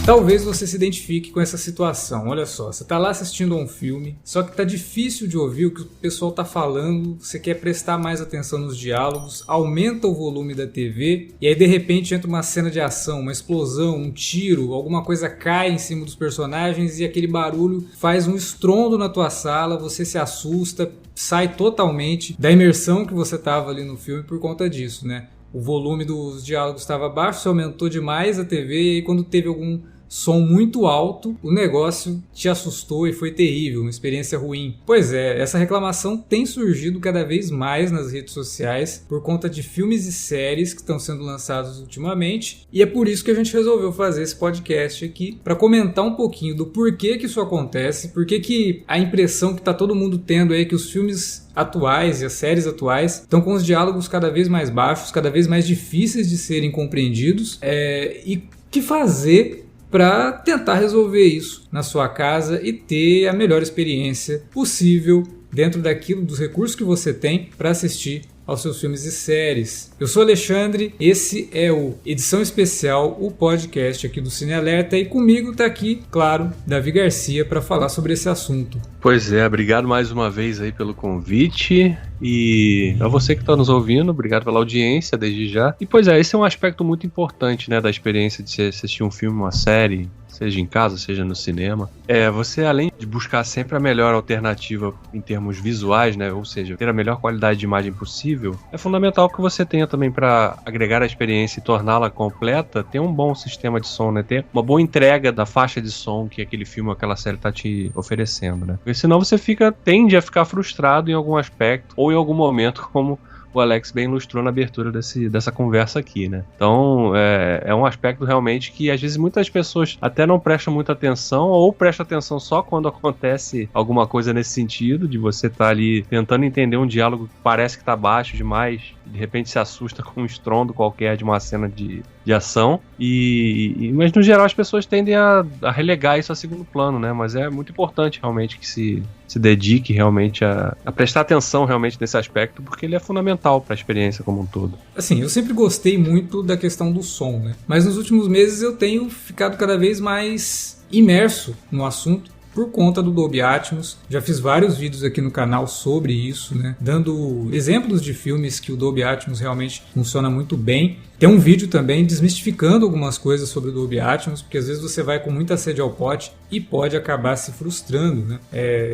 Talvez você se identifique com essa situação. Olha só, você tá lá assistindo a um filme, só que tá difícil de ouvir o que o pessoal tá falando, você quer prestar mais atenção nos diálogos, aumenta o volume da TV e aí de repente entra uma cena de ação, uma explosão, um tiro, alguma coisa cai em cima dos personagens e aquele barulho faz um estrondo na tua sala, você se assusta, sai totalmente da imersão que você tava ali no filme por conta disso, né? O volume dos diálogos estava baixo, você aumentou demais a TV e aí quando teve algum som muito alto, o negócio te assustou e foi terrível, uma experiência ruim. Pois é, essa reclamação tem surgido cada vez mais nas redes sociais por conta de filmes e séries que estão sendo lançados ultimamente, e é por isso que a gente resolveu fazer esse podcast aqui, para comentar um pouquinho do porquê que isso acontece, porquê que a impressão que está todo mundo tendo é que os filmes atuais e as séries atuais estão com os diálogos cada vez mais baixos, cada vez mais difíceis de serem compreendidos, e que fazer para tentar resolver isso na sua casa e ter a melhor experiência possível dentro dos recursos que você tem para assistir aos seus filmes e séries. Eu sou Alexandre, esse é o Edição Especial, o podcast aqui do Cine Alerta, e comigo está aqui, claro, Davi Garcia para falar sobre esse assunto. Pois é, obrigado mais uma vez aí pelo convite e a você que está nos ouvindo, obrigado pela audiência desde já. E pois é, esse é um aspecto muito importante, né, da experiência de você assistir um filme, uma série, seja em casa, seja no cinema. Você, além de buscar sempre a melhor alternativa em termos visuais, né, ou seja, ter a melhor qualidade de imagem possível, é fundamental que você tenha também, para agregar a experiência e torná-la completa, ter um bom sistema de som, né, ter uma boa entrega da faixa de som que aquele filme ou aquela série está te oferecendo, né. Porque senão você tende a ficar frustrado em algum aspecto ou em algum momento, como o Alex bem ilustrou na abertura dessa conversa aqui, né? Então, é um aspecto realmente que às vezes muitas pessoas até não prestam muita atenção ou prestam atenção só quando acontece alguma coisa nesse sentido, de você estar ali tentando entender um diálogo que parece que está baixo demais, de repente se assusta com um estrondo qualquer de uma cena de ação, mas no geral as pessoas tendem a relegar isso a segundo plano, né? Mas é muito importante realmente que se dedique realmente a prestar atenção realmente nesse aspecto, porque ele é fundamental para a experiência como um todo. Assim, eu sempre gostei muito da questão do som, né? Mas nos últimos meses eu tenho ficado cada vez mais imerso no assunto por conta do Dolby Atmos. Já fiz vários vídeos aqui no canal sobre isso, né? Dando exemplos de filmes que o Dolby Atmos realmente funciona muito bem. Tem um vídeo também desmistificando algumas coisas sobre o Dolby Atmos, porque às vezes você vai com muita sede ao pote e pode acabar se frustrando, né?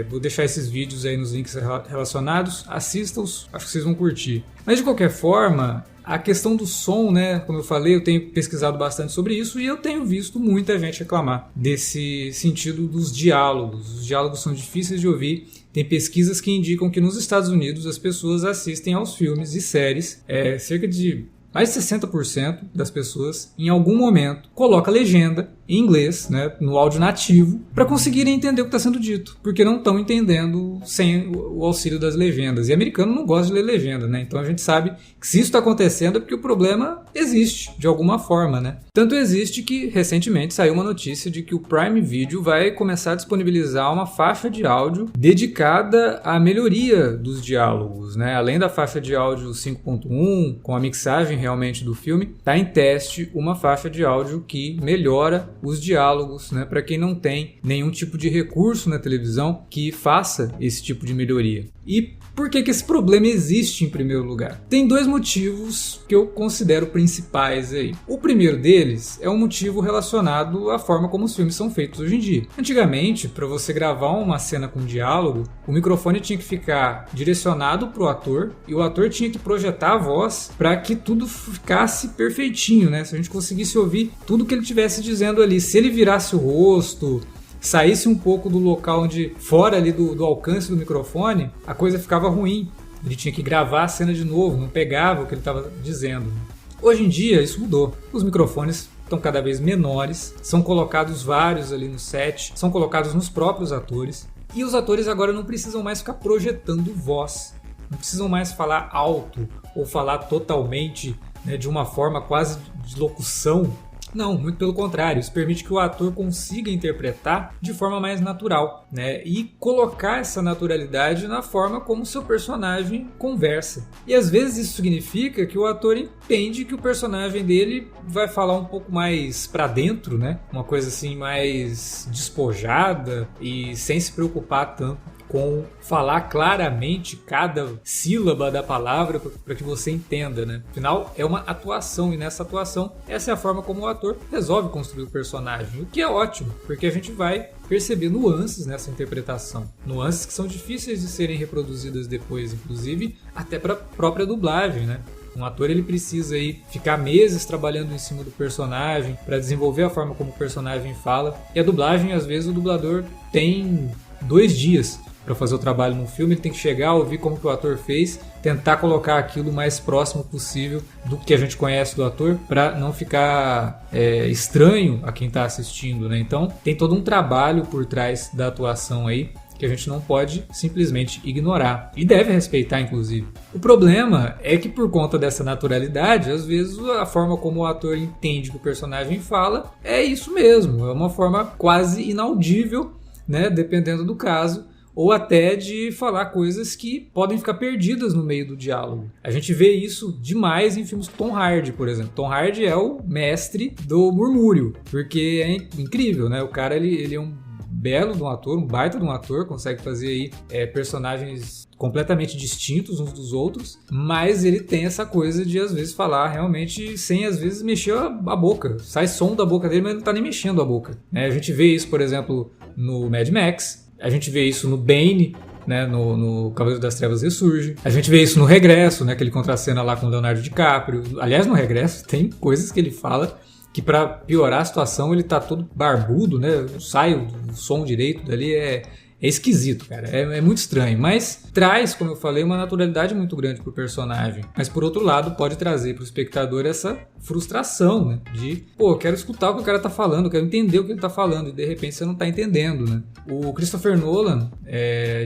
Vou deixar esses vídeos aí nos links relacionados, assistam-os, acho que vocês vão curtir. Mas de qualquer forma, a questão do som, né, como eu falei, eu tenho pesquisado bastante sobre isso e eu tenho visto muita gente reclamar desse sentido dos diálogos. Os diálogos são difíceis de ouvir. Tem pesquisas que indicam que nos Estados Unidos as pessoas assistem aos filmes e séries, cerca de mais de 60% das pessoas, em algum momento, coloca legenda em inglês, né, no áudio nativo, para conseguirem entender o que está sendo dito, porque não estão entendendo sem o auxílio das legendas. E americano não gosta de ler legenda, né? Então a gente sabe que se isso está acontecendo é porque o problema existe, de alguma forma, né? Tanto existe que, recentemente, saiu uma notícia de que o Prime Video vai começar a disponibilizar uma faixa de áudio dedicada à melhoria dos diálogos, né? Além da faixa de áudio 5.1, com a mixagem realmente do filme, está em teste uma faixa de áudio que melhora os diálogos, né, para quem não tem nenhum tipo de recurso na televisão que faça esse tipo de melhoria. E por que esse problema existe em primeiro lugar? Tem dois motivos que eu considero principais aí. O primeiro deles é um motivo relacionado à forma como os filmes são feitos hoje em dia. Antigamente, para você gravar uma cena com diálogo, o microfone tinha que ficar direcionado para o ator e o ator tinha que projetar a voz para que tudo ficasse perfeitinho, né? Se a gente conseguisse ouvir tudo que ele estivesse dizendo ali. Se ele virasse o rosto, saísse um pouco do local fora ali do alcance do microfone, a coisa ficava ruim. Ele tinha que gravar a cena de novo, não pegava o que ele estava dizendo. Hoje em dia isso mudou. Os microfones estão cada vez menores, são colocados vários ali no set, são colocados nos próprios atores, e os atores agora não precisam mais ficar projetando voz, não precisam mais falar alto ou falar totalmente, né, de uma forma quase de locução. Não, muito pelo contrário, isso permite que o ator consiga interpretar de forma mais natural, né? E colocar essa naturalidade na forma como o seu personagem conversa. E às vezes isso significa que o ator entende que o personagem dele vai falar um pouco mais pra dentro, né? Uma coisa assim mais despojada e sem se preocupar tanto com falar claramente cada sílaba da palavra para que você entenda, né? Afinal, é uma atuação, e nessa atuação, essa é a forma como o ator resolve construir o personagem, o que é ótimo, porque a gente vai perceber nuances nessa interpretação. Nuances que são difíceis de serem reproduzidas depois, inclusive, até para a própria dublagem, né? Um ator ele precisa aí ficar meses trabalhando em cima do personagem para desenvolver a forma como o personagem fala, e a dublagem, às vezes, o dublador tem 2 dias para fazer o trabalho no filme. Ele tem que chegar, ouvir como que o ator fez, tentar colocar aquilo o mais próximo possível do que a gente conhece do ator, para não ficar estranho a quem está assistindo, né? Então tem todo um trabalho por trás da atuação aí que a gente não pode simplesmente ignorar e deve respeitar, inclusive. O problema é que, por conta dessa naturalidade, às vezes a forma como o ator entende que o personagem fala é isso mesmo, é uma forma quase inaudível, né? Dependendo do caso, ou até de falar coisas que podem ficar perdidas no meio do diálogo. A gente vê isso demais em filmes com Tom Hardy, por exemplo. Tom Hardy é o mestre do murmúrio, porque é incrível, né? O cara ele é um belo de um ator, um baita de um ator, consegue fazer aí personagens completamente distintos uns dos outros, mas ele tem essa coisa de às vezes falar realmente sem às vezes mexer a boca. Sai som da boca dele, mas ele não tá nem mexendo a boca, né? A gente vê isso, por exemplo, no Mad Max. A gente vê isso no Bane, né, no Cavaleiro das Trevas Ressurge. A gente vê isso no Regresso, né, aquele contracena lá com o Leonardo DiCaprio. Aliás, no Regresso tem coisas que ele fala que, para piorar a situação, ele tá todo barbudo, né? Não sai o som direito dali, é esquisito, cara. É muito estranho, mas traz, como eu falei, uma naturalidade muito grande pro personagem. Mas, por outro lado, pode trazer pro espectador essa frustração, né? De, eu quero escutar o que o cara tá falando, eu quero entender o que ele tá falando, e de repente você não tá entendendo, né? O Christopher Nolan,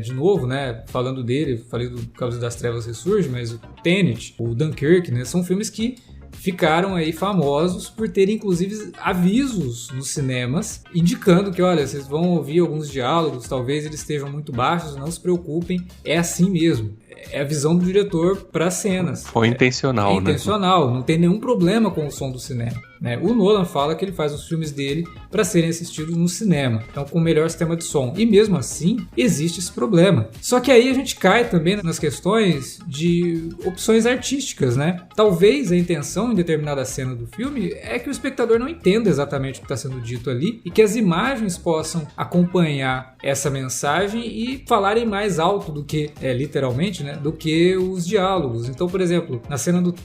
de novo, né? Falando dele, falei do Cavaleiro das Trevas Ressurge, mas o Tenet, o Dunkirk, né? São filmes que ficaram aí famosos por terem, inclusive, avisos nos cinemas indicando que, olha, vocês vão ouvir alguns diálogos, talvez eles estejam muito baixos, não se preocupem, é assim mesmo. É a visão do diretor para as cenas. Foi intencional, né? Intencional, não tem nenhum problema com o som do cinema, né? O Nolan fala que ele faz os filmes dele para serem assistidos no cinema, então com o melhor sistema de som. E mesmo assim, existe esse problema. Só que aí a gente cai também nas questões de opções artísticas, né? Talvez a intenção em determinada cena do filme é que o espectador não entenda exatamente o que está sendo dito ali e que as imagens possam acompanhar essa mensagem e falarem mais alto do que, literalmente, né? Do que os diálogos. Então, por exemplo,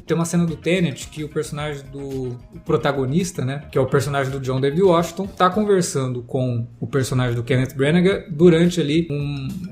tem uma cena do Tenet que o personagem do protagonista, né, que é o personagem do John David Washington, tá conversando com o personagem do Kenneth Branagh durante ali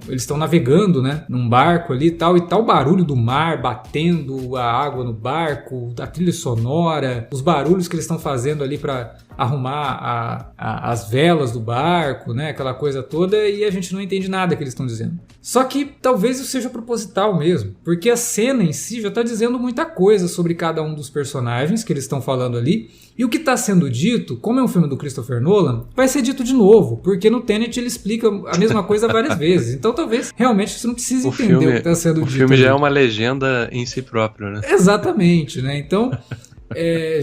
eles estão navegando, né, num barco ali e tal o barulho do mar batendo a água no barco, a trilha sonora, os barulhos que eles estão fazendo ali para arrumar as velas do barco, né, aquela coisa toda, e a gente não entende nada que eles estão dizendo. Só que talvez isso seja proposital mesmo, porque a cena em si já está dizendo muita coisa sobre cada um dos personagens que eles estão falando ali, e o que está sendo dito, como é um filme do Christopher Nolan, vai ser dito de novo, porque no Tenet ele explica a mesma coisa várias vezes. Então talvez realmente você não precise entender o que está sendo dito. O filme já é uma legenda em si próprio, né? Exatamente, né? Então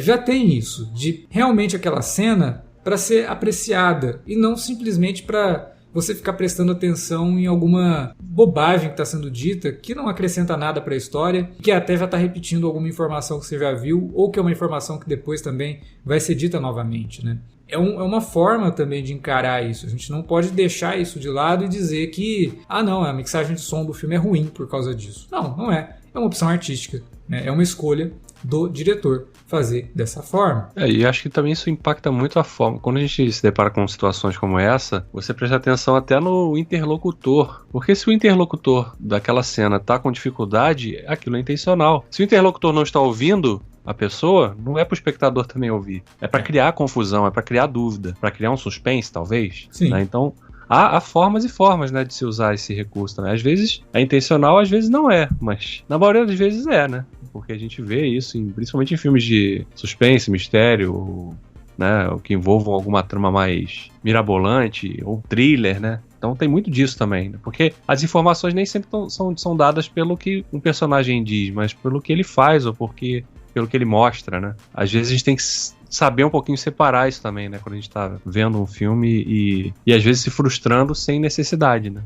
já tem isso, de realmente aquela cena para ser apreciada e não simplesmente para você ficar prestando atenção em alguma bobagem que está sendo dita, que não acrescenta nada para a história, que até já está repetindo alguma informação que você já viu, ou que é uma informação que depois também vai ser dita novamente, né? É uma forma também de encarar isso. A gente não pode deixar isso de lado e dizer que, não, a mixagem de som do filme é ruim por causa disso. Não é. É uma opção artística, né? É uma escolha do diretor fazer dessa forma. E acho que também isso impacta muito a forma. Quando a gente se depara com situações como essa, você presta atenção até no interlocutor. Porque se o interlocutor daquela cena tá com dificuldade, aquilo é intencional. Se o interlocutor não está ouvindo a pessoa, não é para o espectador também ouvir. É para criar confusão, é para criar dúvida, para criar um suspense, talvez. Sim. Né? Então, há formas e formas, né, de se usar esse recurso também. Às vezes é intencional, às vezes não é, mas na maioria das vezes é, né? Porque a gente vê isso, principalmente em filmes de suspense, mistério, né? Ou que envolvam alguma trama mais mirabolante ou thriller, né? Então tem muito disso também, né? Porque as informações nem sempre são dadas pelo que um personagem diz, mas pelo que ele faz ou pelo que ele mostra, né? Às vezes a gente tem que saber um pouquinho separar isso também, né? Quando a gente tá vendo um filme e às vezes se frustrando sem necessidade, né?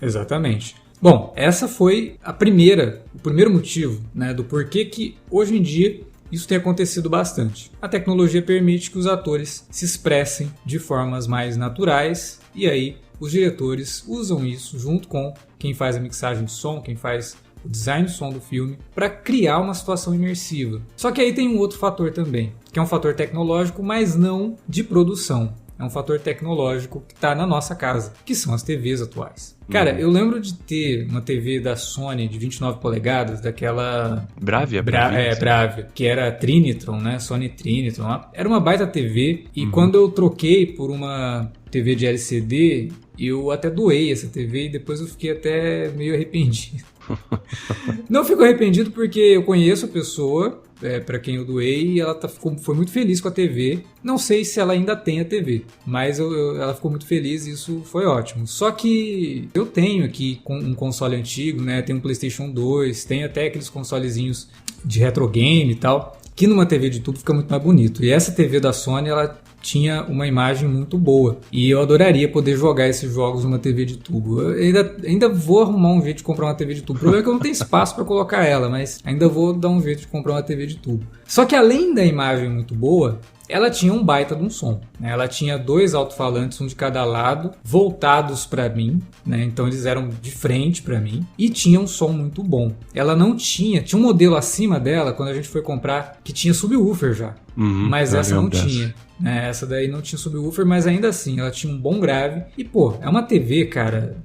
Exatamente. Bom, essa foi o primeiro motivo, né, do porquê que hoje em dia isso tem acontecido bastante. A tecnologia permite que os atores se expressem de formas mais naturais e aí os diretores usam isso junto com quem faz a mixagem de som, quem faz o design de som do filme, para criar uma situação imersiva. Só que aí tem um outro fator também, que é um fator tecnológico, mas não de produção. É um fator tecnológico que está na nossa casa, que são as TVs atuais. Cara, eu lembro de ter uma TV da Sony de 29 polegadas, daquela... Bravia? Bravia, que era Trinitron, né? Sony Trinitron. Era uma baita TV e quando eu troquei por uma TV de LCD, eu até doei essa TV e depois eu fiquei até meio arrependido. Não fico arrependido porque eu conheço a pessoa para quem eu doei e ela foi muito feliz com a TV. Não sei se ela ainda tem a TV, mas ela ficou muito feliz e isso foi ótimo. Só que eu tenho aqui um console antigo, né? Tem um PlayStation 2, tem até aqueles consolezinhos de retro game e tal, que numa TV de tubo fica muito mais bonito. E essa TV da Sony, ela tinha uma imagem muito boa. E eu adoraria poder jogar esses jogos numa TV de tubo. Eu ainda vou arrumar um jeito de comprar uma TV de tubo. O problema é que eu não tenho espaço para colocar ela, mas ainda vou dar um jeito de comprar uma TV de tubo. Só que além da imagem muito boa, ela tinha um baita de um som, né? Ela tinha 2 alto-falantes, um de cada lado, voltados para mim, né? Então eles eram de frente para mim e tinha um som muito bom. Ela não tinha um modelo acima dela, quando a gente foi comprar, que tinha subwoofer já, mas essa não tinha. Essa daí não tinha subwoofer, mas ainda assim, ela tinha um bom grave. E, é uma TV, cara,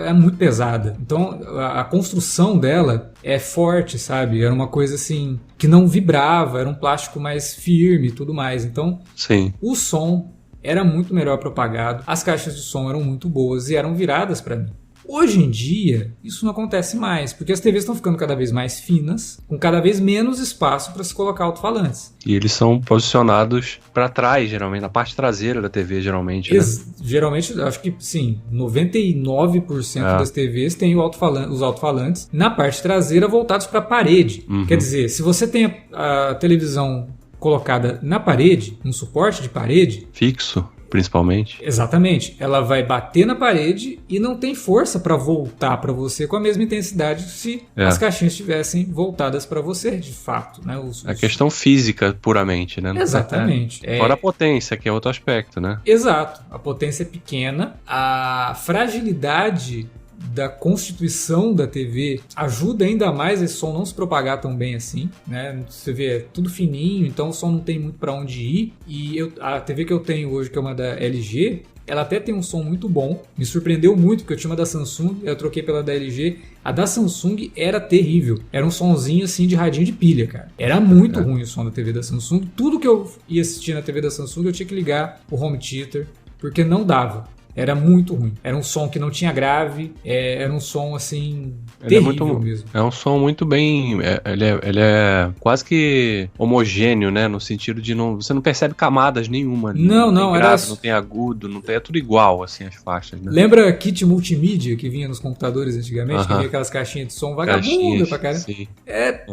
é muito pesada. Então, a construção dela é forte, sabe? Era uma coisa assim, que não vibrava, era um plástico mais firme e tudo mais. Então, sim, o som era muito melhor propagado, as caixas de som eram muito boas e eram viradas para mim. Hoje em dia, isso não acontece mais, porque as TVs estão ficando cada vez mais finas, com cada vez menos espaço para se colocar alto-falantes. E eles são posicionados para trás, geralmente, na parte traseira da TV, geralmente. Né? Geralmente, acho que sim, 99% das TVs têm os alto-falantes na parte traseira voltados para a parede. Quer dizer, se você tem a televisão colocada na parede, um suporte de parede... fixo. Principalmente. Exatamente. Ela vai bater na parede e não tem força para voltar para você com a mesma intensidade se as caixinhas estivessem voltadas para você, de fato. Né? A questão física, puramente, né? Exatamente. Fora a potência, que é outro aspecto, né? Exato. A potência é pequena, a fragilidade da constituição da TV ajuda ainda mais esse som não se propagar tão bem assim, né? Você vê, é tudo fininho, então o som não tem muito para onde ir. E a TV que eu tenho hoje, que é uma da LG, ela até tem um som muito bom. Me surpreendeu muito, porque eu tinha uma da Samsung, eu troquei pela da LG. A da Samsung era terrível. Era um sonzinho assim de radinho de pilha, cara. Era muito ruim o som da TV da Samsung. Tudo que eu ia assistir na TV da Samsung, eu tinha que ligar o home theater, porque não dava. Era muito ruim. Era um som que não tinha grave. Era um som, assim, terrível mesmo. É um som muito bem... Ele é quase que homogêneo, né? No sentido de você não percebe camadas nenhuma. Não tem era... grave, não tem agudo, não tem... É tudo igual, assim, as faixas, né? Lembra kit multimídia que vinha nos computadores antigamente? Que vinha aquelas caixinhas de som vagabunda pra caramba? Sim.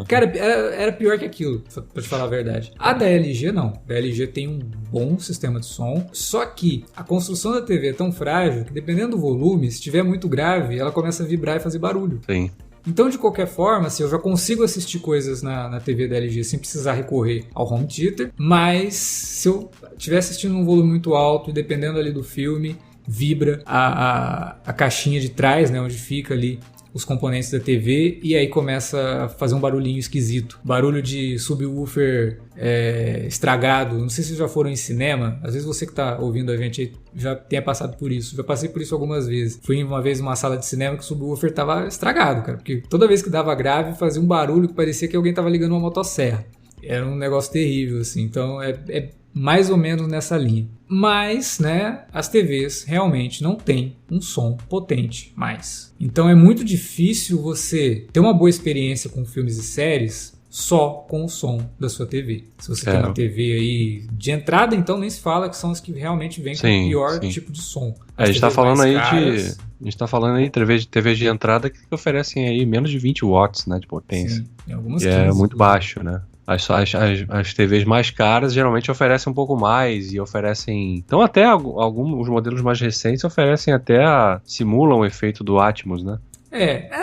Cara, era pior que aquilo, pra te falar a verdade. A da LG, não. A da LG tem um bom sistema de som, só que a construção da TV é tão frágil que, dependendo do volume, se estiver muito grave, ela começa a vibrar e fazer barulho. Sim. Então, de qualquer forma, assim, eu já consigo assistir coisas na TV da LG sem precisar recorrer ao home theater, mas se eu estiver assistindo num volume muito alto e dependendo ali do filme, vibra a caixinha de trás, né, onde fica ali os componentes da TV, e aí começa a fazer um barulhinho esquisito. Barulho de subwoofer estragado. Não sei se já foram em cinema. Às vezes você que está ouvindo a gente já tenha passado por isso. Já passei por isso algumas vezes. Fui uma vez numa sala de cinema que o subwoofer estava estragado, cara. Porque toda vez que dava grave, fazia um barulho que parecia que alguém estava ligando uma motosserra. Era um negócio terrível, assim. Então é mais ou menos nessa linha. Mas, né, as TVs realmente não têm um som potente mais. Então é muito difícil você ter uma boa experiência com filmes e séries só com o som da sua TV. Se você tem uma TV aí de entrada, então nem se fala, que são as que realmente vêm com o pior tipo de som. A gente tá falando aí de TVs de entrada que oferecem aí menos de 20 watts, né, de potência. Sim, tem algumas que é muito baixo, né? As TVs mais caras geralmente oferecem um pouco mais e oferecem... Então até alguns modelos mais recentes oferecem simulam o efeito do Atmos, né?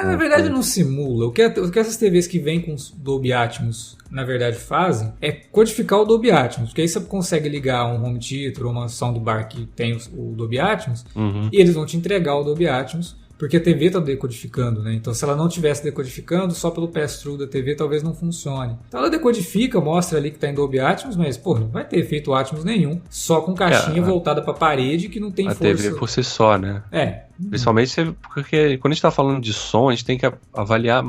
Na verdade não simula. O que essas TVs que vêm com Dolby Atmos, na verdade, fazem é codificar o Dolby Atmos. Porque aí você consegue ligar um home theater ou uma soundbar que tem o Dolby Atmos e eles vão te entregar o Dolby Atmos, porque a TV está decodificando, né? Então, se ela não estivesse decodificando, só pelo pass-through da TV talvez não funcione. Então, ela decodifica, mostra ali que está em Dolby Atmos, mas, não vai ter efeito Atmos nenhum, só com caixinha voltada para a parede que não tem força. A TV por si só, né? Principalmente porque quando a gente está falando de som, a gente tem que avaliar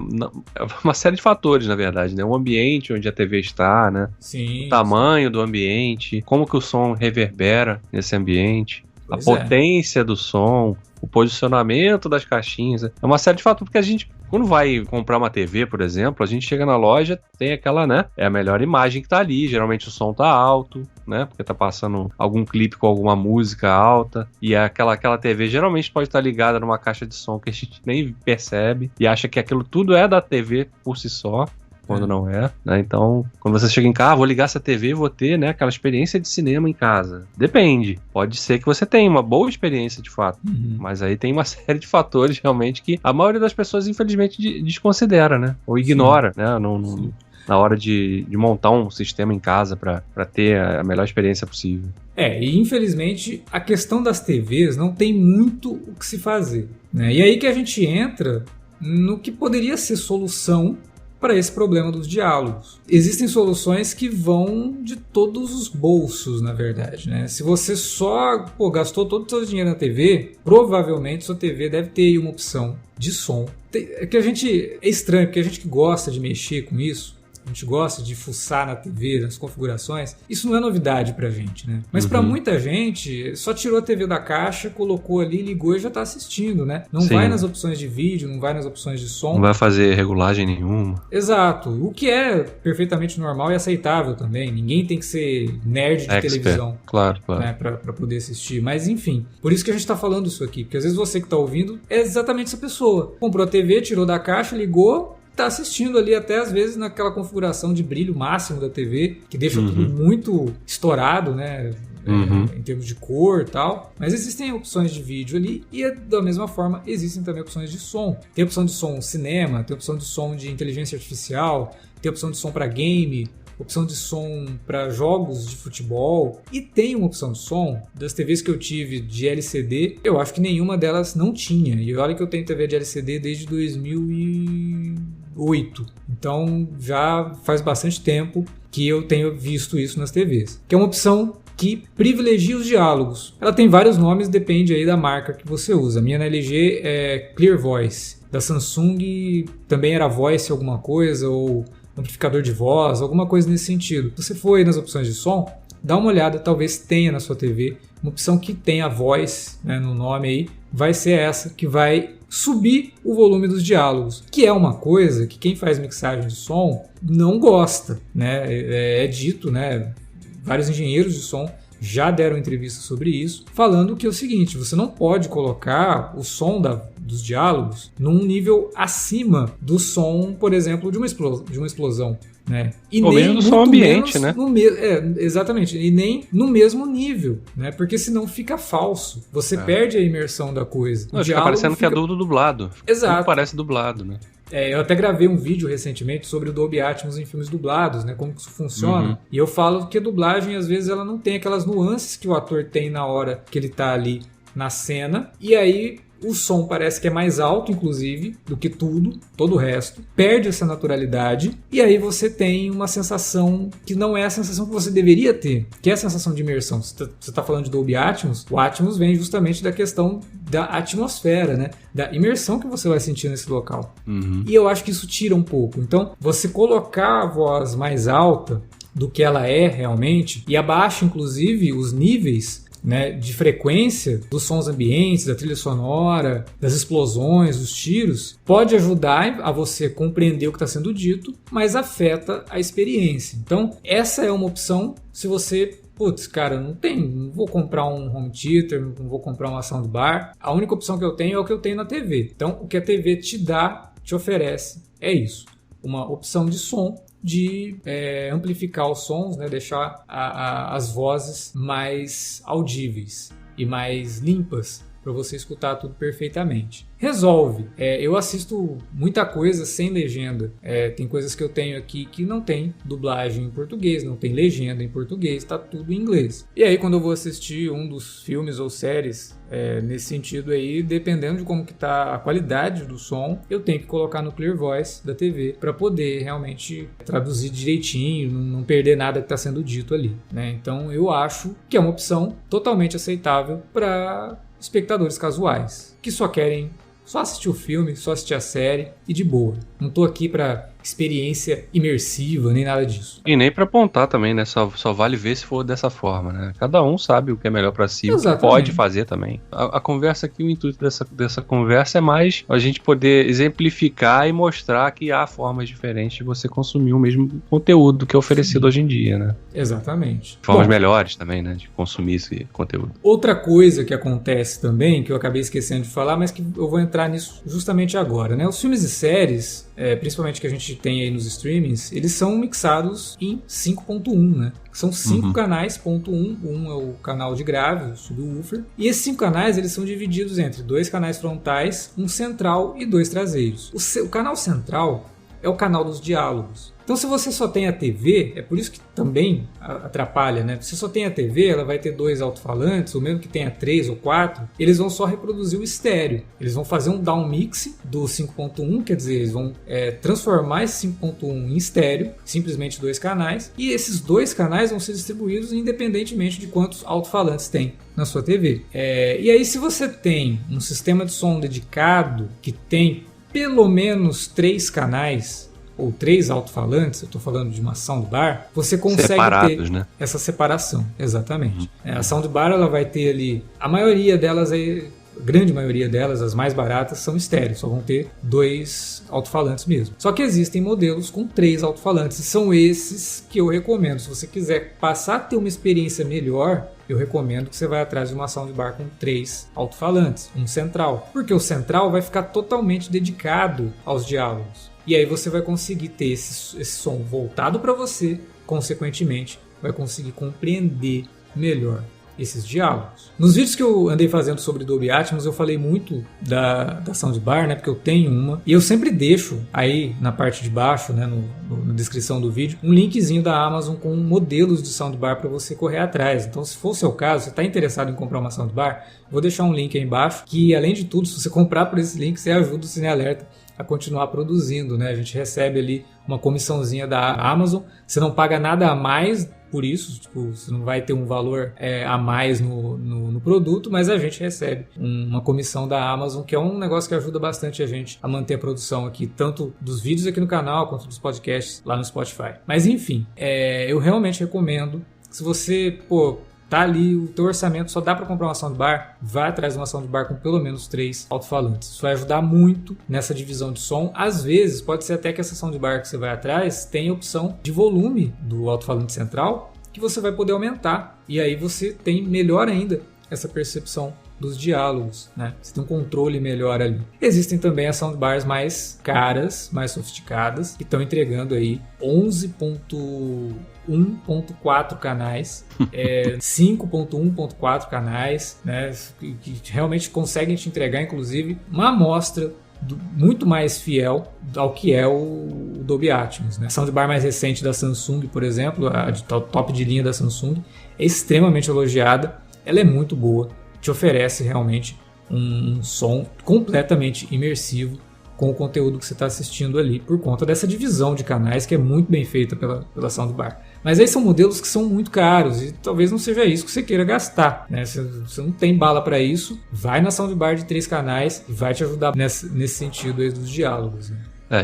uma série de fatores, na verdade, né? O ambiente onde a TV está, né? Sim, o tamanho do ambiente, como que o som reverbera nesse ambiente, a potência do som, o posicionamento das caixinhas. É uma série de fatores, porque a gente, quando vai comprar uma TV, por exemplo, a gente chega na loja, tem aquela, né? É a melhor imagem que tá ali. Geralmente o som tá alto, né? Porque tá passando algum clipe com alguma música alta. E aquela TV geralmente pode estar ligada numa caixa de som que a gente nem percebe e acha que aquilo tudo é da TV por si só, quando não é, né? Então, quando você chega em casa, vou ligar essa TV e vou ter, né, aquela experiência de cinema em casa. Depende. Pode ser que você tenha uma boa experiência de fato, mas aí tem uma série de fatores realmente que a maioria das pessoas infelizmente desconsidera, né? Ou ignora, né? Na hora de montar um sistema em casa para ter a melhor experiência possível. E infelizmente a questão das TVs não tem muito o que se fazer, né? E aí que a gente entra no que poderia ser solução para esse problema dos diálogos. Existem soluções que vão de todos os bolsos, na verdade, né? Se você só gastou todo o seu dinheiro na TV, provavelmente sua TV deve ter aí uma opção de som. É estranho, porque a gente que gosta de mexer com isso, a gente gosta de fuçar na TV, nas configurações, isso não é novidade pra gente, né? Mas pra muita gente, só tirou a TV da caixa, colocou ali, ligou e já tá assistindo, né? Não vai nas opções de vídeo, não vai nas opções de som. Não vai fazer regulagem nenhuma. Exato. O que é perfeitamente normal e aceitável também. Ninguém tem que ser nerd de televisão. Claro. Né, pra poder assistir. Mas enfim, por isso que a gente tá falando isso aqui. Porque às vezes você que tá ouvindo é exatamente essa pessoa. Comprou a TV, tirou da caixa, ligou, tá assistindo ali até às vezes naquela configuração de brilho máximo da TV, que deixa tudo muito estourado, né? Em termos de cor e tal. Mas existem opções de vídeo ali e da mesma forma existem também opções de som. Tem opção de som cinema, tem opção de som de inteligência artificial, tem opção de som para game, opção de som para jogos de futebol e tem uma opção de som das TVs que eu tive de LCD, eu acho que nenhuma delas não tinha. E olha que eu tenho TV de LCD desde 2008. Então já faz bastante tempo que eu tenho visto isso nas TVs. Que é uma opção que privilegia os diálogos. Ela tem vários nomes, depende aí da marca que você usa. A minha na LG é Clear Voice. Da Samsung também era Voice alguma coisa, ou amplificador de voz, alguma coisa nesse sentido. Se você for aí nas opções de som, dá uma olhada, talvez tenha na sua TV uma opção que tenha Voice, né, no nome aí, vai ser essa que vai subir o volume dos diálogos, que é uma coisa que quem faz mixagem de som não gosta, né? É dito, né? Vários engenheiros de som já deram entrevista sobre isso, falando que é o seguinte: você não pode colocar o som dos diálogos num nível acima do som, por exemplo, de uma explosão. Né? E ou nem mesmo do som ambiente, né? Exatamente, e nem no mesmo nível, né? Porque senão fica falso. Você perde a imersão da coisa. Não, fica parecendo que é do dublado. Exato. Tudo parece dublado, né? Eu até gravei um vídeo recentemente sobre o Dolby Atmos em filmes dublados, né? Como que isso funciona. E eu falo que a dublagem, às vezes, ela não tem aquelas nuances que o ator tem na hora que ele tá ali na cena. E aí o som parece que é mais alto, inclusive, do que todo o resto. Perde essa naturalidade. E aí você tem uma sensação que não é a sensação que você deveria ter, que é a sensação de imersão. Você está falando de Dolby Atmos. O Atmos vem justamente da questão da atmosfera, né? Da imersão que você vai sentir nesse local. E eu acho que isso tira um pouco. Então, você colocar a voz mais alta do que ela é realmente, e abaixa, inclusive, os níveis né, de frequência dos sons ambientes, da trilha sonora, das explosões, dos tiros, pode ajudar a você compreender o que está sendo dito, mas afeta a experiência. Então, essa é uma opção se você... Putz, cara, não vou comprar um home theater, não vou comprar uma soundbar. A única opção que eu tenho é o que eu tenho na TV. Então, o que a TV te oferece é isso. Uma opção de som, de amplificar os sons, né? Deixar as vozes mais audíveis e mais limpas para você escutar tudo perfeitamente. Resolve. Eu assisto muita coisa sem legenda. Tem coisas que eu tenho aqui que não tem dublagem em português, não tem legenda em português, tá tudo em inglês. E aí quando eu vou assistir um dos filmes ou séries nesse sentido aí, dependendo de como que tá a qualidade do som, eu tenho que colocar no Clear Voice da TV para poder realmente traduzir direitinho, não perder nada que está sendo dito ali, né? Então eu acho que é uma opção totalmente aceitável para espectadores casuais, que só querem só assistir o filme, só assistir a série e de boa. Não tô aqui pra experiência imersiva, nem nada disso. E nem pra apontar também, né? Só vale ver se for dessa forma, né? Cada um sabe o que é melhor pra si, Exatamente. O que pode fazer também. A conversa aqui, o intuito dessa conversa é mais a gente poder exemplificar e mostrar que há formas diferentes de você consumir o mesmo conteúdo que é oferecido hoje em dia, né? Exatamente. Formas melhores também, né? De consumir esse conteúdo. Outra coisa que acontece também, que eu acabei esquecendo de falar, mas que eu vou entrar nisso justamente agora, né? Os filmes e séries, principalmente que a gente tem aí nos streamings, eles são mixados em 5.1, né? São 5 canais, ponto 1. Um é o canal de grave, o subwoofer. E esses 5 canais, eles são divididos entre 2 canais frontais, um central e 2 traseiros. O canal central é o canal dos diálogos. Então, se você só tem a TV, é por isso que também atrapalha, né? Se você só tem a TV, ela vai ter 2 alto-falantes, ou mesmo que tenha 3 ou 4, eles vão só reproduzir o estéreo. Eles vão fazer um downmix do 5.1, quer dizer, eles vão transformar esse 5.1 em estéreo, simplesmente 2 canais, e esses 2 canais vão ser distribuídos independentemente de quantos alto-falantes tem na sua TV. E aí, se você tem um sistema de som dedicado que tem pelo menos 3 canais, ou 3 alto-falantes, eu estou falando de uma soundbar, você consegue separados, ter né? Essa separação, exatamente. A soundbar, ela vai ter ali, a maioria delas, a grande maioria delas, as mais baratas, são estéreo, só vão ter 2 alto-falantes mesmo. Só que existem modelos com 3 alto-falantes, e são esses que eu recomendo. Se você quiser passar a ter uma experiência melhor, eu recomendo que você vá atrás de uma soundbar com 3 alto-falantes, um central, porque o central vai ficar totalmente dedicado aos diálogos. E aí você vai conseguir ter esse som voltado para você, consequentemente, vai conseguir compreender melhor esses diálogos. Nos vídeos que eu andei fazendo sobre Dolby Atmos, eu falei muito da soundbar, né, porque eu tenho uma, e eu sempre deixo aí na parte de baixo, né, na descrição do vídeo, um linkzinho da Amazon com modelos de soundbar para você correr atrás. Então, se for o seu caso, você está interessado em comprar uma soundbar, vou deixar um link aí embaixo, que além de tudo, se você comprar por esse link, você ajuda o Cine Alerta a continuar produzindo, né? A gente recebe ali uma comissãozinha da Amazon, você não paga nada a mais por isso, tipo, você não vai ter um valor a mais no produto, mas a gente recebe uma comissão da Amazon, que é um negócio que ajuda bastante a gente a manter a produção aqui, tanto dos vídeos aqui no canal, quanto dos podcasts lá no Spotify. Mas enfim, eu realmente recomendo, se você, tá ali, o teu orçamento só dá para comprar uma soundbar, vai atrás de uma soundbar com pelo menos 3 alto-falantes. Isso vai ajudar muito nessa divisão de som. Às vezes, pode ser até que essa soundbar que você vai atrás tenha opção de volume do alto-falante central, que você vai poder aumentar. E aí você tem melhor ainda essa percepção dos diálogos, né? Você tem um controle melhor ali. Existem também as soundbars mais caras, mais sofisticadas, que estão entregando aí 11.1.4 canais, 5.1.4 canais, né? Que realmente conseguem te entregar, inclusive, uma amostra muito mais fiel ao que é o Dolby Atmos, né? A soundbar mais recente da Samsung, por exemplo, a top de linha da Samsung, é extremamente elogiada, ela é muito boa, te oferece realmente um som completamente imersivo com o conteúdo que você está assistindo ali, por conta dessa divisão de canais que é muito bem feita pela soundbar. Mas aí são modelos que são muito caros e talvez não seja isso que você queira gastar, né? Se você não tem bala para isso, vai na soundbar de 3 canais e vai te ajudar nesse sentido aí dos diálogos, né?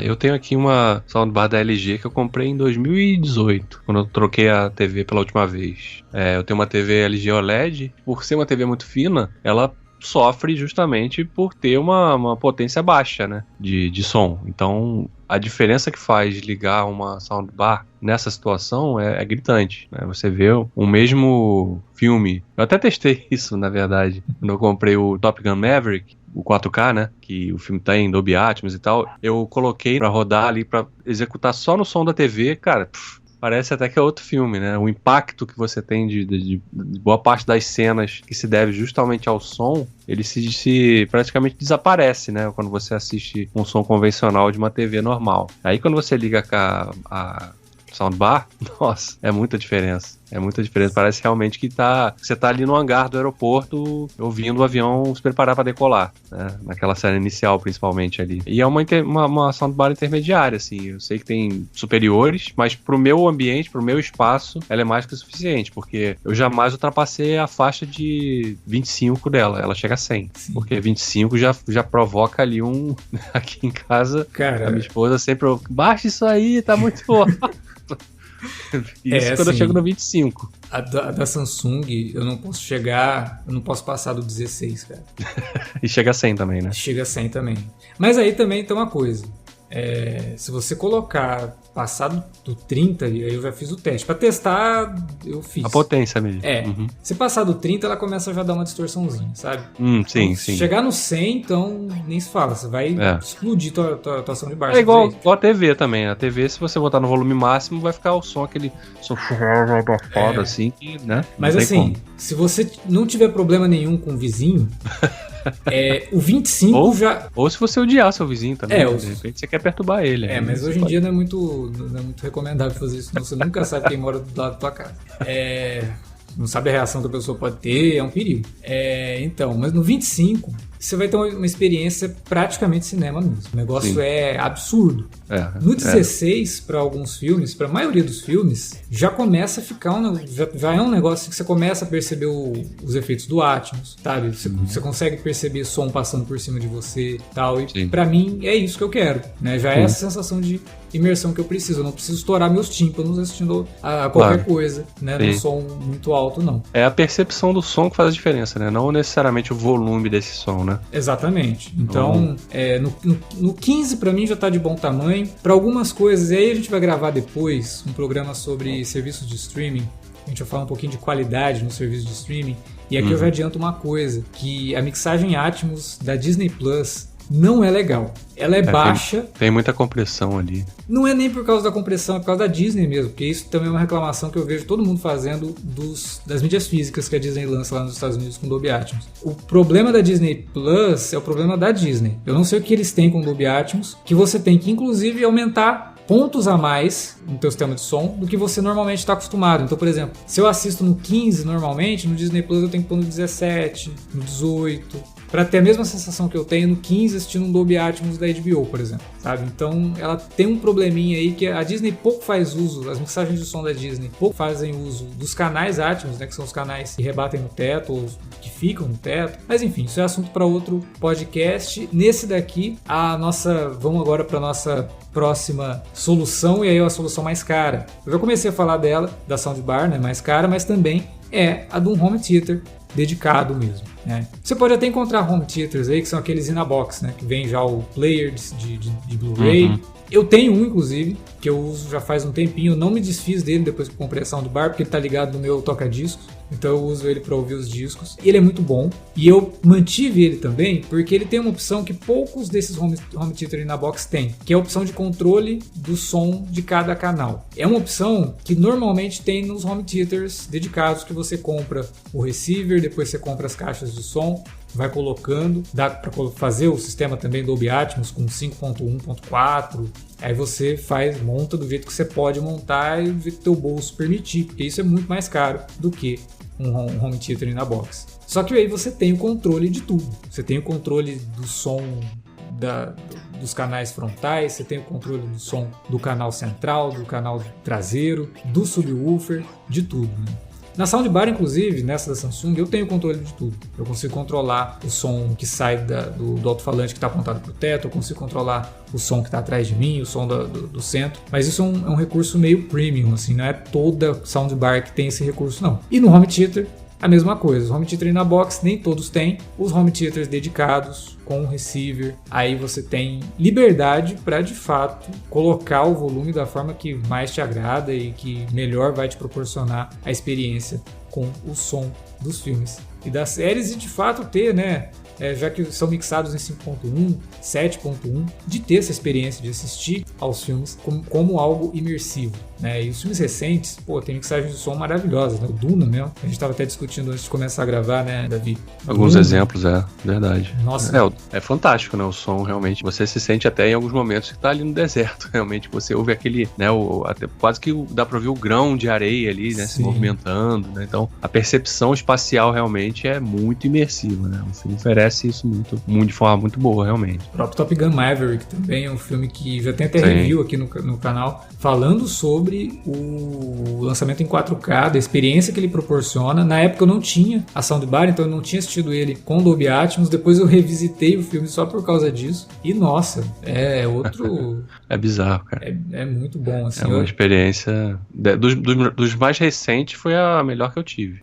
Eu tenho aqui uma soundbar da LG que eu comprei em 2018, quando eu troquei a TV pela última vez. Eu tenho uma TV LG OLED, por ser uma TV muito fina, ela sofre justamente por ter uma potência baixa, né, de som. Então, a diferença que faz ligar uma soundbar nessa situação é gritante, né? Você vê o mesmo filme. Eu até testei isso, na verdade, quando eu comprei o Top Gun Maverick, o 4K, né, que o filme tá em Dolby Atmos e tal. Eu coloquei pra rodar ali, pra executar só no som da TV, cara, parece até que é outro filme, né? O impacto que você tem de boa parte das cenas que se deve justamente ao som, ele se praticamente desaparece, né? Quando você assiste um som convencional de uma TV normal. Aí quando você liga com a soundbar, nossa, é muita diferença. É muita diferença. Parece realmente que você tá ali no hangar do aeroporto ouvindo o avião se preparar para decolar, né? Naquela cena inicial, principalmente ali. E é uma soundbar intermediária, assim. Eu sei que tem superiores, mas pro meu ambiente, pro meu espaço, ela é mais que o suficiente, porque eu jamais ultrapassei a faixa de 25 dela. Ela chega a 100. Sim. Porque 25 já provoca ali aqui em casa, cara, a minha esposa sempre baixa isso aí, tá muito forte. Isso quando assim, eu chego no 25. A da Samsung, eu não posso passar do 16, cara. E chega a 100 também, né? Chega a 100 também. Mas aí também tem uma coisa. Se você colocar passado do 30, aí eu já fiz o teste. Pra testar, eu fiz. A potência mesmo. Uhum. Se passar do 30, ela começa a já dar uma distorçãozinha, sabe? Sim, então, sim. Chegar no 100, então, nem se fala. Você vai explodir tua ação de baixo. É igual a TV também. A TV, se você botar no volume máximo, vai ficar o som, aquele som foda, assim, né? Mas assim, se você não tiver problema nenhum com o vizinho... o 25 já... Ou se você odiar seu vizinho também, de repente você quer perturbar ele. Mas hoje em dia não é muito recomendável fazer isso, não. Você nunca sabe quem mora do lado da tua casa. Não sabe a reação que a pessoa pode ter, é um perigo. Então, mas no 25, você vai ter uma experiência praticamente cinema mesmo. O negócio é absurdo. No 16, para alguns filmes, para a maioria dos filmes, já começa a ficar já é um negócio que você começa a perceber os efeitos do Atmos, sabe? Você consegue perceber som passando por cima de você, tal. E para mim é isso que eu quero, né? Já é essa sensação de imersão que eu preciso. Eu não preciso estourar meus tímpanos assistindo a qualquer coisa, né? Num som muito alto, não. É a percepção do som que faz a diferença, né? Não necessariamente o volume desse som, né? Exatamente. Então, no 15 pra mim já tá de bom tamanho. Pra algumas coisas, e aí a gente vai gravar depois um programa sobre serviços de streaming. A gente vai falar um pouquinho de qualidade no serviço de streaming. E aqui eu já adianto uma coisa, que a mixagem Atmos da Disney Plus não é legal. Ela é baixa. Tem muita compressão ali. Não é nem por causa da compressão, é por causa da Disney mesmo, porque isso também é uma reclamação que eu vejo todo mundo fazendo das mídias físicas que a Disney lança lá nos Estados Unidos com Dolby Atmos. O problema da Disney Plus é o problema da Disney. Eu não sei o que eles têm com Dolby Atmos, que você tem que inclusive aumentar pontos a mais no teu sistema de som do que você normalmente está acostumado. Então, por exemplo, se eu assisto no 15 normalmente, no Disney Plus eu tenho que pôr no 17, no 18... para ter a mesma sensação que eu tenho no 15 assistindo um Dolby Atmos da HBO, por exemplo, sabe? Então, ela tem um probleminha aí que a Disney pouco faz uso, as mixagens de som da Disney pouco fazem uso dos canais Atmos, né, que são os canais que rebatem no teto ou que ficam no teto. Mas enfim, isso é assunto para outro podcast. Nesse daqui, vamos agora para nossa próxima solução, e aí é a solução mais cara. Eu já comecei a falar dela, da soundbar, né, mais cara, mas também é a de um home theater dedicado mesmo, né? Você pode até encontrar home theaters aí que são aqueles in-a-box, né? Que vem já o player de Blu-ray. Eu tenho um, inclusive, que eu uso já faz um tempinho. Eu não me desfiz dele depois que comprei a soundbar, porque ele tá ligado no meu toca-discos. Então eu uso ele para ouvir os discos. Ele é muito bom. E eu mantive ele também porque ele tem uma opção que poucos desses home theater in-a-box têm, que é a opção de controle do som de cada canal. É uma opção que normalmente tem nos home theaters dedicados, que você compra o receiver, depois você compra as caixas de som, vai colocando, dá para fazer o sistema também do Dolby Atmos com 5.1.4, aí você monta do jeito que você pode montar e do jeito que teu bolso permitir, porque isso é muito mais caro do que um home theater na box. Só que aí você tem o controle de tudo, você tem o controle do som dos canais frontais, você tem o controle do som do canal central, do canal traseiro, do subwoofer, de tudo, né? Na soundbar, inclusive, nessa da Samsung, eu tenho controle de tudo. Eu consigo controlar o som que sai do alto-falante que está apontado para o teto, eu consigo controlar o som que está atrás de mim, o som do centro, mas isso é um recurso meio premium, assim, não é toda soundbar que tem esse recurso, não. E no home theater, a mesma coisa. Os home theater na box nem todos têm. Os home theaters dedicados com receiver, aí você tem liberdade para de fato colocar o volume da forma que mais te agrada e que melhor vai te proporcionar a experiência com o som dos filmes e das séries, e de fato ter, né, já que são mixados em 5.1, 7.1, de ter essa experiência de assistir aos filmes como algo imersivo, né? E os filmes recentes, tem mixagem de som maravilhosa, né? O Duna mesmo, a gente estava até discutindo antes de começar a gravar, né, Davi? Alguns Duna, exemplos, verdade. Nossa. É fantástico, né, o som, realmente. Você se sente até em alguns momentos que tá ali no deserto, realmente. Você ouve aquele, né, até quase que dá pra ouvir o grão de areia ali, né, se movimentando, né? Então, a percepção espacial realmente é muito imersiva, né? O filme oferece isso muito de forma muito boa, realmente. O próprio Top Gun Maverick também é um filme que já tem até review aqui no canal, falando sobre o lançamento em 4K, da experiência que ele proporciona. Na época eu não tinha a soundbar, então eu não tinha assistido ele com Dolby Atmos. Depois eu revisitei o filme só por causa disso. E nossa, é outro... É bizarro, cara. É muito bom, assim. É uma experiência... Dos mais recentes foi a melhor que eu tive.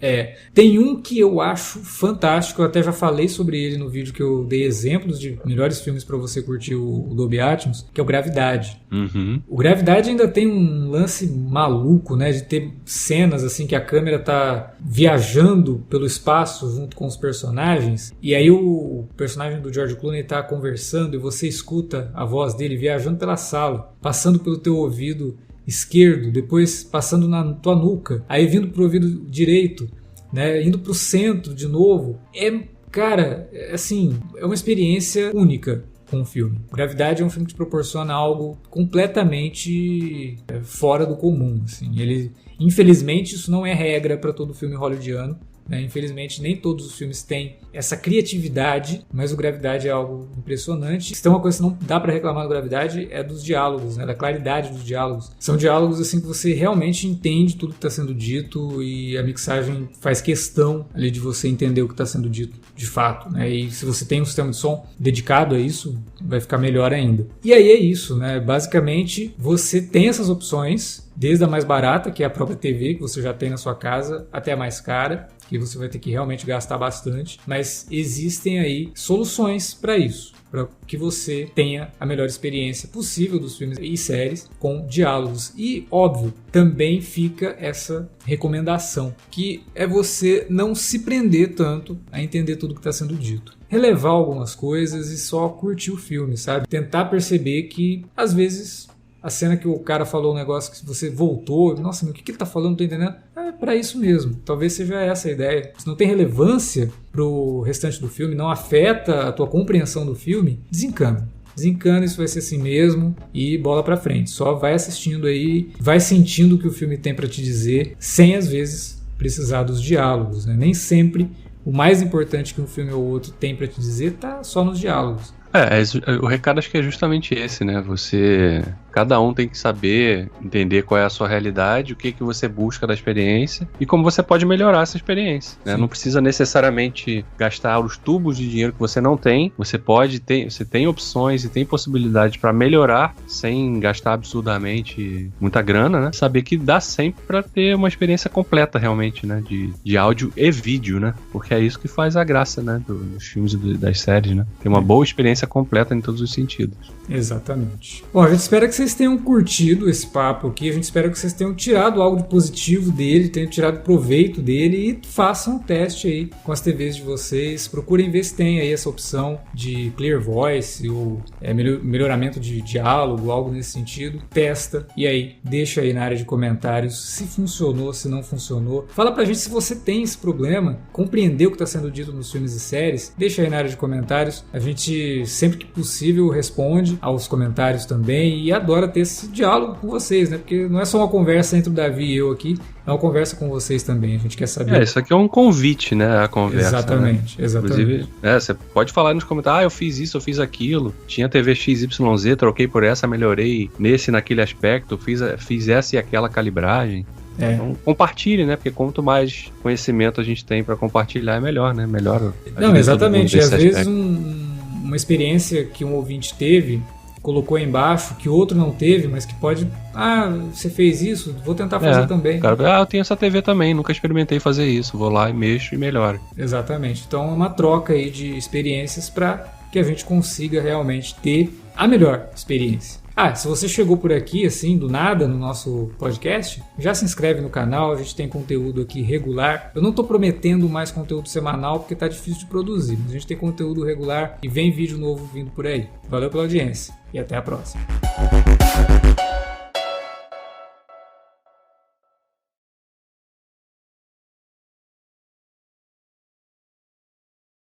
Tem um que eu acho fantástico, eu até já falei sobre ele no vídeo que eu dei exemplos de melhores filmes para você curtir o Dolby Atmos, que é o Gravidade. Uhum. O Gravidade ainda tem um lance maluco, né, de ter cenas assim que a câmera tá viajando pelo espaço junto com os personagens, e aí o personagem do George Clooney tá conversando e você escuta a voz dele viajando pela sala, passando pelo teu ouvido esquerdo, depois passando na tua nuca, aí vindo pro ouvido direito, né, indo pro centro de novo. Cara, assim, é uma experiência única com o filme. Gravidade é um filme que te proporciona algo completamente fora do comum, assim. Infelizmente, isso não é regra para todo filme hollywoodiano, né? Infelizmente, nem todos os filmes têm essa criatividade, mas o Gravidade é algo impressionante. Se tem uma coisa que não dá para reclamar do Gravidade, é dos diálogos, né? Da claridade dos diálogos. São diálogos assim que você realmente entende tudo que está sendo dito, e a mixagem faz questão ali de você entender o que está sendo dito de fato, né? E se você tem um sistema de som dedicado a isso, vai ficar melhor ainda. E aí é isso, né? Basicamente, você tem essas opções, desde a mais barata, que é a própria TV que você já tem na sua casa, até a mais cara, que você vai ter que realmente gastar bastante, mas existem aí soluções para isso, para que você tenha a melhor experiência possível dos filmes e séries com diálogos. E, óbvio, também fica essa recomendação, que é você não se prender tanto a entender tudo que está sendo dito. Relevar algumas coisas e só curtir o filme, sabe? Tentar perceber que, às vezes, a cena que o cara falou um negócio que você voltou, nossa, o que ele tá falando, não tô entendendo. É pra isso mesmo. Talvez seja essa a ideia. Se não tem relevância pro restante do filme, não afeta a tua compreensão do filme, desencana. Desencana, isso vai ser assim mesmo e bola pra frente. Só vai assistindo aí, vai sentindo o que o filme tem pra te dizer, sem às vezes precisar dos diálogos, né? Nem sempre o mais importante que um filme ou outro tem pra te dizer tá só nos diálogos. O recado acho que é justamente esse, né? Cada um tem que saber entender qual é a sua realidade, o que você busca da experiência e como você pode melhorar essa experiência, né? Não precisa necessariamente gastar os tubos de dinheiro que você não tem. Você tem opções e tem possibilidades para melhorar sem gastar absurdamente muita grana, né? Saber que dá sempre para ter uma experiência completa realmente, né? De áudio e vídeo, né? Porque é isso que faz a graça, né? Dos filmes e das séries, né? Tem uma boa experiência completa em todos os sentidos. Exatamente. Bom, a gente espera que vocês tenham curtido esse papo aqui, a gente espera que vocês tenham tirado algo de positivo dele, tenham tirado proveito dele e façam um teste aí com as TVs de vocês, procurem ver se tem aí essa opção de Clear Voice ou melhoramento de diálogo, algo nesse sentido, testa e aí deixa aí na área de comentários se funcionou, se não funcionou, fala pra gente se você tem esse problema, compreendeu o que está sendo dito nos filmes e séries, deixa aí na área de comentários, a gente sempre que possível responde aos comentários também e adora ter esse diálogo com vocês, né? Porque não é só uma conversa entre o Davi e eu aqui, é uma conversa com vocês também, a gente quer saber. Isso aqui é um convite, né? A conversa. Exatamente, né? Exatamente. Inclusive, você pode falar nos comentários, eu fiz isso, eu fiz aquilo, tinha TV XYZ, troquei por essa, melhorei naquele aspecto, fiz essa e aquela calibragem. Então compartilhe, né? Porque quanto mais conhecimento a gente tem para compartilhar, é melhor, né? Melhor. Não, exatamente. E às vezes uma experiência que um ouvinte teve, colocou aí embaixo, que outro não teve, mas que pode... você fez isso, vou tentar fazer também. Cara, eu tenho essa TV também, nunca experimentei fazer isso. Vou lá e mexo e melhoro. Exatamente. Então é uma troca aí de experiências para que a gente consiga realmente ter a melhor experiência. Se você chegou por aqui, assim, do nada, no nosso podcast, já se inscreve no canal, a gente tem conteúdo aqui regular. Eu não estou prometendo mais conteúdo semanal, porque tá difícil de produzir, mas a gente tem conteúdo regular e vem vídeo novo vindo por aí. Valeu pela audiência e até a próxima.